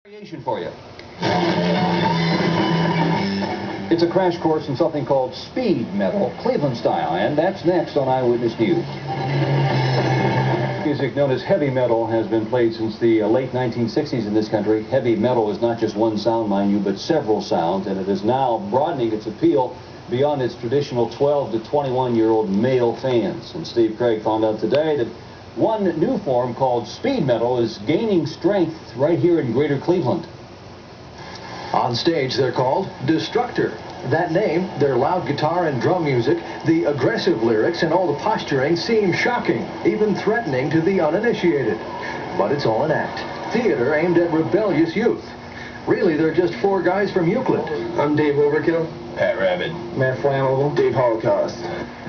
Variation for you. It's a crash course in something called speed metal, Cleveland style, and that's next on Eyewitness News. Music known as heavy metal has been played since the late 1960s in this country. Heavy metal is not just one sound, mind you, but several sounds, and it is now broadening its appeal beyond its traditional 12 to 21-year-old male fans. And Steve Craig found out today that one new form called speed metal is gaining strength right here in greater Cleveland. On stage, they're called Destructor. That name, their loud guitar and drum music, the aggressive lyrics, and all the posturing seem shocking, even threatening to the uninitiated. But it's all an act. Theater aimed at rebellious youth. Really, they're just four guys from Euclid. I'm Dave Overkill. Pat Rabbit. Matt Flammable. Dave Holocaust.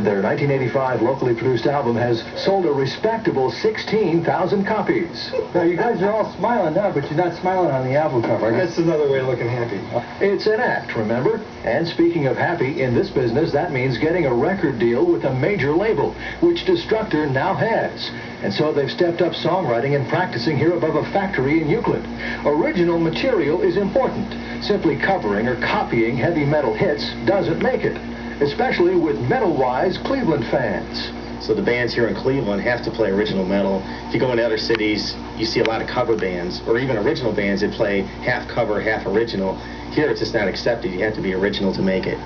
Their 1985 locally produced album has sold a respectable 16,000 copies. Now, you guys are all smiling now, but you're not smiling on the album cover. That's another way of looking happy. It's an act, remember? And speaking of happy, in this business, that means getting a record deal with a major label, which Destructor now has. And so they've stepped up songwriting and practicing here above a factory in Euclid. Original material is important. Simply covering or copying heavy metal hits doesn't make it, especially with metal-wise Cleveland fans. So the bands here in Cleveland have to play original metal. If you go into other cities, you see a lot of cover bands, or even original bands that play half cover, half original. Here it's just not accepted. You have to be original to make it.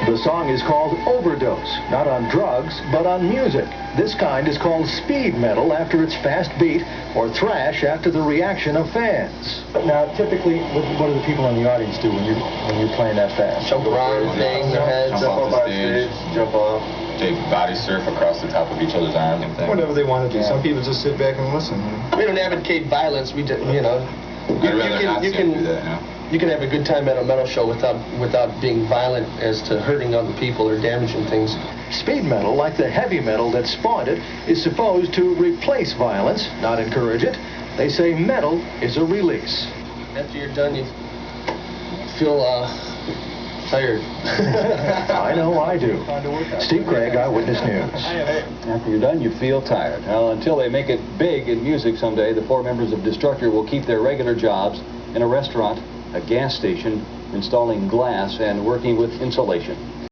The song is called Overdose, not on drugs, but on music. This kind is called speed metal after its fast beat, or thrash after the reaction of fans. Now, typically, what do the people in the audience do when you're playing that fast? Jump around, bang their heads, jump off the stage, jump off. They body surf across the top of each other's arms. Whatever they want to do. Yeah. Some people just sit back and listen. We don't advocate violence. We just, you know, you can have a good time at a metal show without being violent as to hurting other people or damaging things. Speed metal, like the heavy metal that spawned it, is supposed to replace violence, not encourage it. They say metal is a release. After you're done, you feel tired. I know I do. Steve Craig, Eyewitness News. After you're done, you feel tired. Well, until they make it big in music someday, the four members of Destructor will keep their regular jobs in a restaurant, a gas station, installing glass, and working with insulation.